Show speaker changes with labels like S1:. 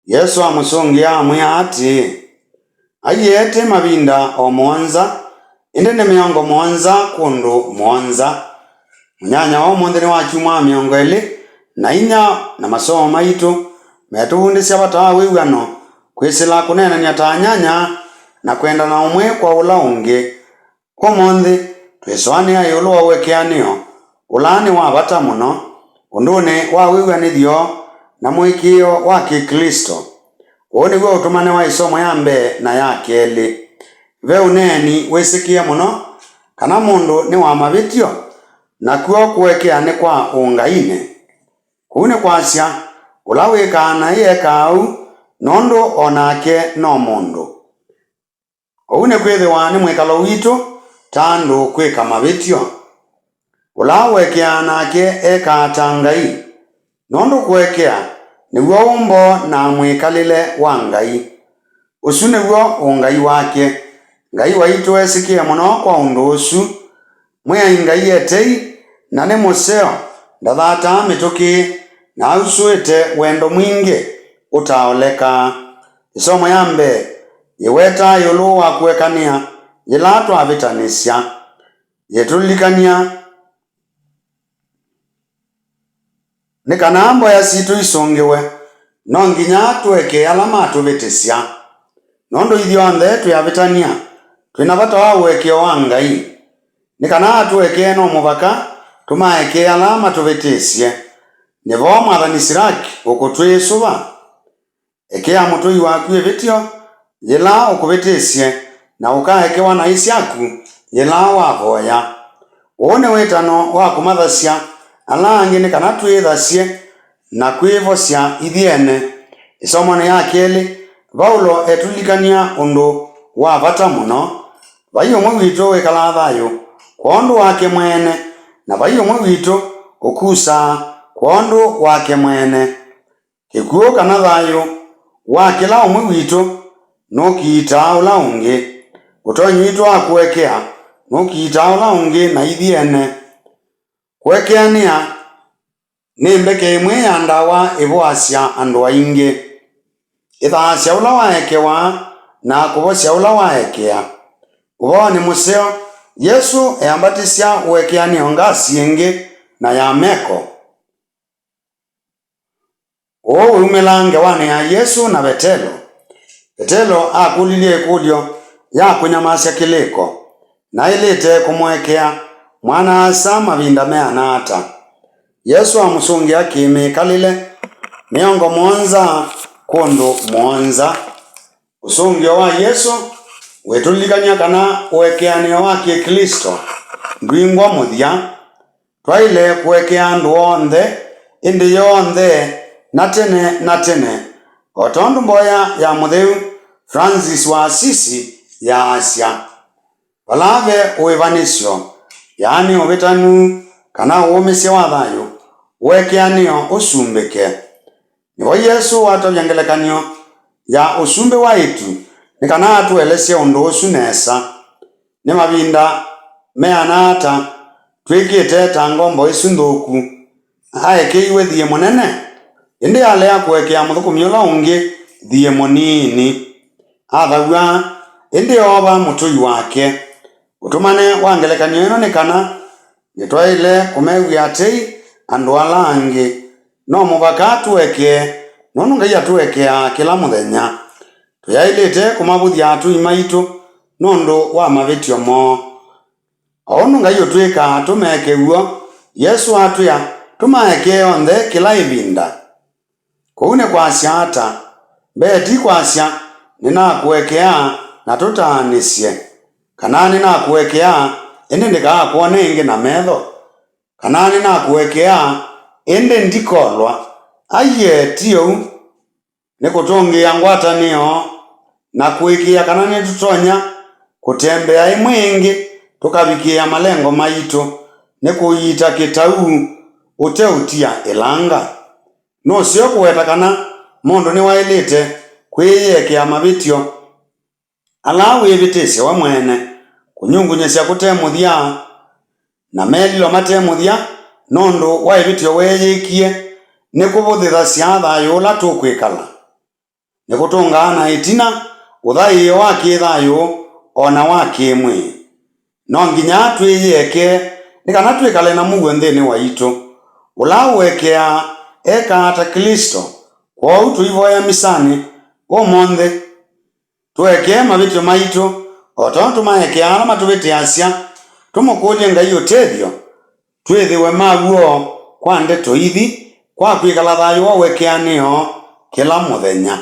S1: Yesu amusungia amwia ati ayete mavinda o monza indi ni miongo monza kundu monza munyanya wa munthi ni wachumwa miongo ili na inya na masomo maitu metundisya bata wiwano kwisila kunenania ta nyanya na kwenda na umwe kwa ula ungi kwa munthi twiswania yulu wa wekeanio ulani wa bata muno unduni wa wiwanithio na mwikio wa Kikristo. Uoni gwe utumane wa isomo ya mbe na ya keli. Ve uneni wisikia muno kana mundu ni wa mavitio na kuo kuwekea ni kwa ungaine. Kuune kwasya ula wikana yeka au nondu onake no mundu. Uune kwithiwa ni mwikalo witu tandu kwika mavitio. Ula wekea nake eka tangai nondu kuwekea niguo umbo na mwikalile wa Ngai. Usu niguo ungai wake. Ngai waitu esikie muno kwa undu usu. Mwia Ngai etei na ni museo ndathata mituki na usuite wendo mwingi utaoleka. Isomo ya mbe iweta yulu wa kuwekania yila twavitanisya yetulikania ni kana mboya situ isungiwe no nginya tuweke alama tuvitisya nondu ithionthe tuyavitania twina bata wa wekeo wa Ngai ni kana tuweke no muvaka tumaeke alama tuvitisye nivo mwathani Siraki ukutwisuva ekea mutui waku evitio yila ukuvitisye na ukaekewa na isyaku yila wavoya uone witano wa kumathasya alangi ni kana twithasye na kwivosya ithiene. Isomo ni ya keli Paulo etulikania undu wa bata muno vai umwe witu wikala thayu kwa undu wake mwene na vai umwe witu ukusa kwa undu wake mwene. Kikuo kana thayu wa kila umwe witu nukiita ula ungi utonyitu wa kuwekea nukiita ula ungi na ithiene. Kuwekeania ni mbeke imwe ya ndawa ivoasya andu aingi ithaasya ula waekewa na kuvosya ula waekea. Uvo ni museo Yesu eambatisya uwekeanio ngasi ingi na ya meko. Uo umila ngewani ya Yesu na Petelo. Petelo akulilie kulio ya kunyamasya kiliko na ilite kumwekea mwana asa mavinda meanata. Yesu amusungia kimi kalile miongo monza kundu monza. Usungio wa Yesu wetulikania kana uwekeanio wa Kikristo ndwingwa muthia twaile kuwekea andu onthe indi yonthe na tene otondu mboya ya mutheu Francis wa Asisi ya asya palave uivanisyo yaani uvitanu kana uumisye wa thayu uwekeanio usumbike. Nivo Yesu watovya ya usumbi wa itu ni kana atuelesye undu usu nesa. Ni mavinda meanata twikite ta ngombo isu nthuku aekeiwe thie munene indi alea kuwekea muthukumi ula ungi thie munini athaua indi ova mutui wake. Utumane wa ngelekanio ino ni kana nitwaile kumewia atei andu ala angi no muvaka tuwekee nonu Ngai atuwekea kila muthenya tuyailite kumavuthia atui maitu nondu wa mavitio mo. Onu Ngai utwika tumeke uo Yesu atuya tumaeke onthe kila ivinda. Kuune kwasya ata beti kwasya nina kuwekea na tutaanisye kana nina kuwekea indi ndikaa kuone ingi na metho kana nina kuwekea indi ndikolwa aiye tio ni kutungia ngwatanio na kuikia kana ni tutonya kutembea imwe ingi tukavikia malengo maitu ni kuita kitau uteutia ilanga. No sio kuweta kana mundu ni wailite kwiyekea mavitio ala wivitisye wa mwene kunyungunyesya kutemuthia na melilo matemuthia nondu wa ivitio weyikie ni kuvuthithasya thayu ula tukwikala. nikutungana itina uthaiyo wa kithayo ona wa kimwi. No nginya twiyeke nikana twikale na Mungu nthini wa itu ula wekea ata Kristo. Kwa tuivoya misani umunthe tuweke mavitio maitu oto tumaekea ala matuvite asya tumukulie Ngai utethio twithiwe maguo kwa ndeto ithi kwa kwikala thayo wa wekeanio kila muthenya.